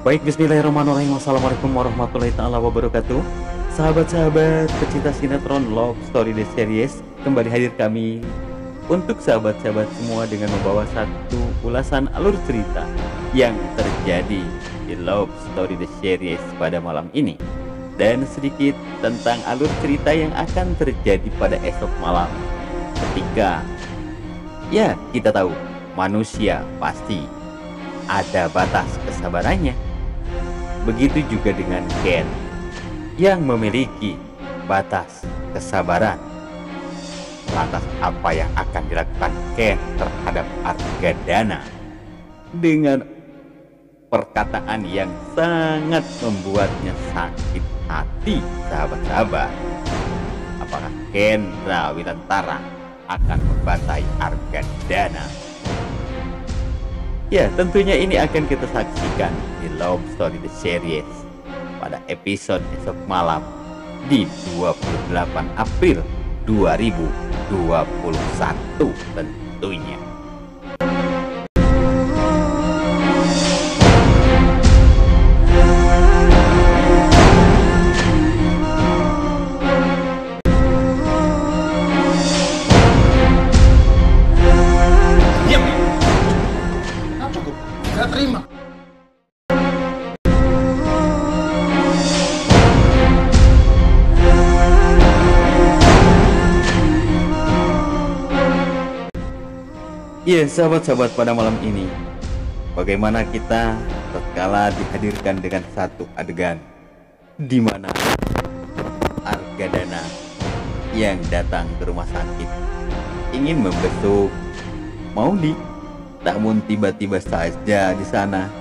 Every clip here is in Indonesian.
Baik, bismillahirrahmanirrahim. Assalamualaikum warahmatullahi taala wabarakatuh. Sahabat-sahabat pecinta sinetron Love Story The Series, kembali hadir kami untuk sahabat-sahabat semua dengan membawa satu ulasan alur cerita yang terjadi di Love Story The Series pada malam ini, dan sedikit tentang alur cerita yang akan terjadi pada esok malam ketika kita tahu manusia pasti ada batas kesabarannya. Begitu juga dengan Ken yang memiliki batas kesabaran. Lantas apa yang akan dilakukan Ken terhadap Argadana dengan perkataan yang sangat membuatnya sakit hati, sahabat-sahabat? Apakah Kendra Wirantara akan membantai Argadana? Ya, tentunya ini akan kita saksikan di Love Story The Series pada episode esok malam di 28 April 2021 tentunya. Gak terima. Iya, sahabat-sahabat, pada malam ini bagaimana kita tatkala dihadirkan dengan satu adegan di mana Argadana yang datang ke rumah sakit ingin membesuk Maudy. Namun tiba-tiba saja di sana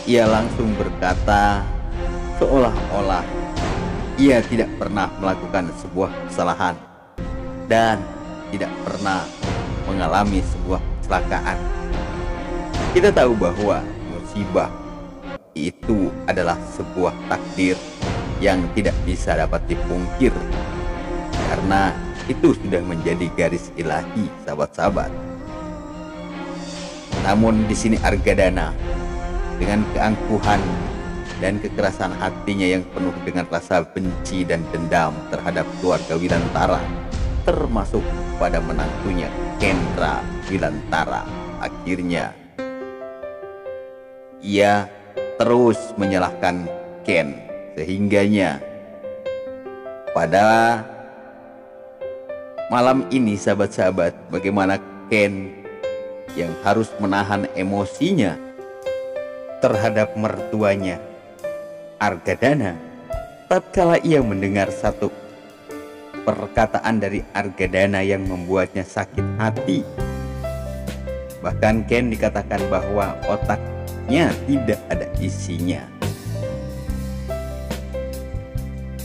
ia langsung berkata seolah-olah ia tidak pernah melakukan sebuah kesalahan dan tidak pernah mengalami sebuah kecelakaan. Kita tahu bahwa musibah itu adalah sebuah takdir yang tidak bisa dapat dipungkir, karena itu sudah menjadi garis ilahi, sahabat-sahabat. Namun di sini Argadana dengan keangkuhan dan kekerasan hatinya yang penuh dengan rasa benci dan dendam terhadap keluarga Wirantara, termasuk pada menantunya Kendra Wirantara, akhirnya ia terus menyalahkan Ken, sehingganya pada malam ini, sahabat-sahabat, bagaimana Ken yang harus menahan emosinya terhadap mertuanya Argadana tatkala ia mendengar satu perkataan dari Argadana yang membuatnya sakit hati. Bahkan Ken dikatakan bahwa otaknya tidak ada isinya.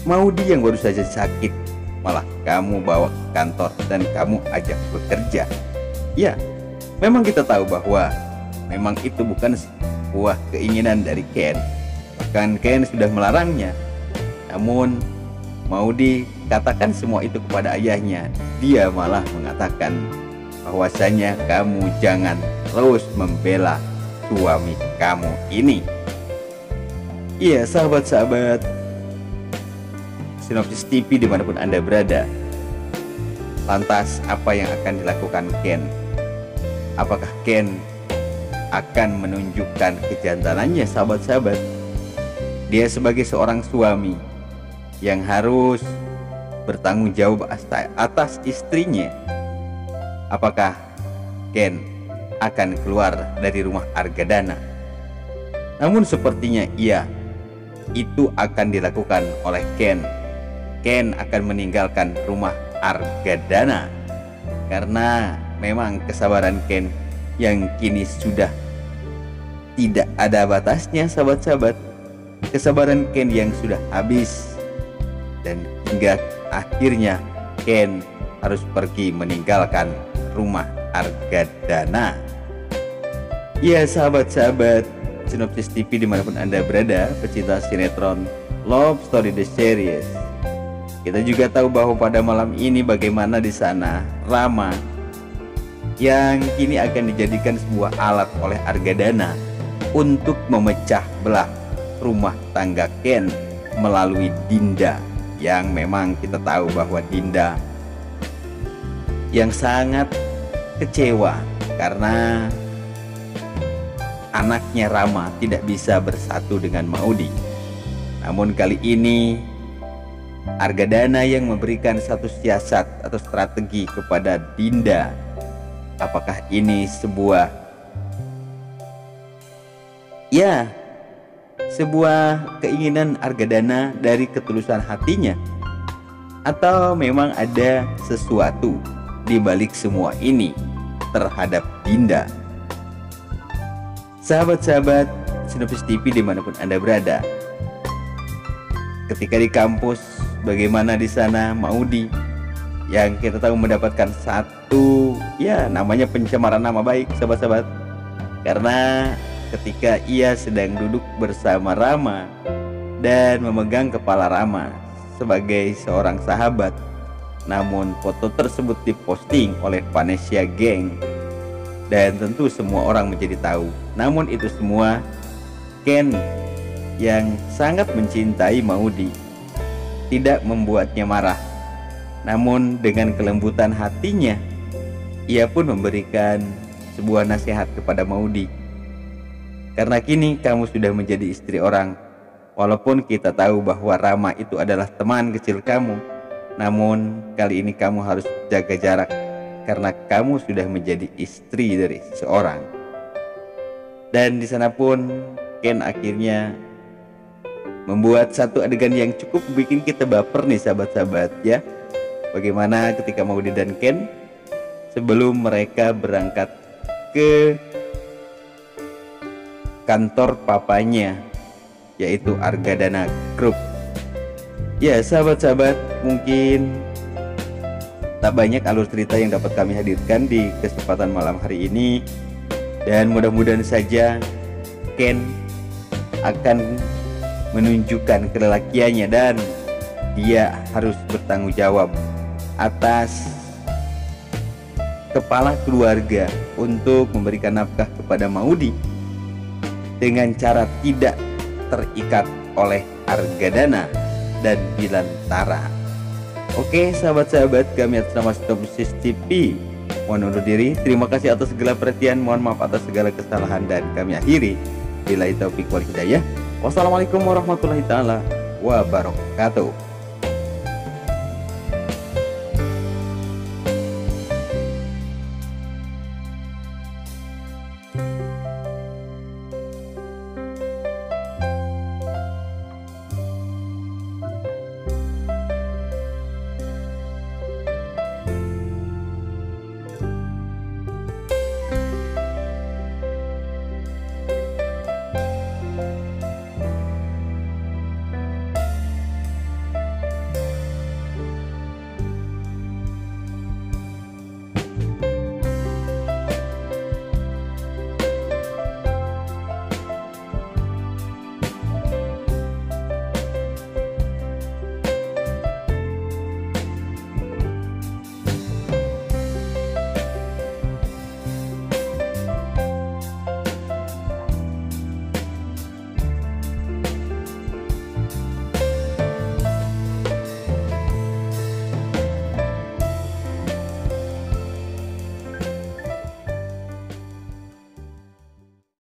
Maudy yang baru saja sakit malah kamu bawa ke kantor dan kamu ajak bekerja. Ya, memang kita tahu bahwa memang itu bukan sebuah keinginan dari Ken. Bahkan Ken sudah melarangnya. Namun Maudy katakan semua itu kepada ayahnya. Dia malah mengatakan bahwasanya kamu jangan terus membela suami kamu ini. Iya, sahabat-sahabat Sinopsis TV dimanapun Anda berada, lantas apa yang akan dilakukan Ken? Apakah Ken akan menunjukkan kejantanannya, sahabat-sahabat? Dia sebagai seorang suami yang harus bertanggung jawab atas istrinya. Apakah Ken akan keluar dari rumah Argadana? Namun sepertinya itu akan dilakukan oleh Ken. Ken akan meninggalkan rumah Argadana karena memang kesabaran Ken yang kini sudah tidak ada batasnya, sahabat-sahabat. Kesabaran Ken yang sudah habis, dan hingga akhirnya Ken harus pergi meninggalkan rumah Argadana. Ya, sahabat-sahabat Sinopsis TV dimanapun Anda berada, pecinta sinetron Love Story The Series, kita juga tahu bahwa pada malam ini bagaimana di sana Rama yang kini akan dijadikan sebuah alat oleh Argadana untuk memecah belah rumah tangga Ken melalui Dinda, yang memang kita tahu bahwa Dinda yang sangat kecewa karena anaknya Rama tidak bisa bersatu dengan Maudi. Namun kali ini Argadana yang memberikan satu siasat atau strategi kepada Dinda. Apakah ini sebuah keinginan Argadana dari ketulusan hatinya, atau memang ada sesuatu di balik semua ini terhadap Dinda? Sahabat-sahabat Sinopsis TV dimanapun Anda berada, ketika di kampus, bagaimana di sana Maudi yang kita tahu mendapatkan satu namanya pencemaran nama baik, sahabat-sahabat, karena ketika ia sedang duduk bersama Rama dan memegang kepala Rama sebagai seorang sahabat, namun foto tersebut diposting oleh Vanessa Gang dan tentu semua orang menjadi tahu. Namun itu semua Ken yang sangat mencintai Maudi tidak membuatnya marah, namun dengan kelembutan hatinya ia pun memberikan sebuah nasihat kepada Maudi. Karena kini kamu sudah menjadi istri orang, walaupun kita tahu bahwa Rama itu adalah teman kecil kamu, namun kali ini kamu harus jaga jarak karena kamu sudah menjadi istri dari seseorang. Dan di sana pun Ken akhirnya membuat satu adegan yang cukup bikin kita baper nih, sahabat-sahabat ya. Bagaimana ketika Maudi dan Ken sebelum mereka berangkat ke kantor papanya, yaitu Argadana Group. Ya sahabat-sahabat, mungkin tak banyak alur cerita yang dapat kami hadirkan di kesempatan malam hari ini, dan mudah-mudahan saja Ken akan menunjukkan kelelakiannya dan dia harus bertanggung jawab atas kepala keluarga untuk memberikan nafkah kepada Maudi dengan cara tidak terikat oleh Argadana dan Bilantara. Oke sahabat-sahabat, kami atas nama Sinopsis TV mohon undur diri. Terima kasih atas segala perhatian, mohon maaf atas segala kesalahan, dan kami akhiri billahi taufiq wal hidayah. Wassalamualaikum warahmatullahi taala wabarakatuh.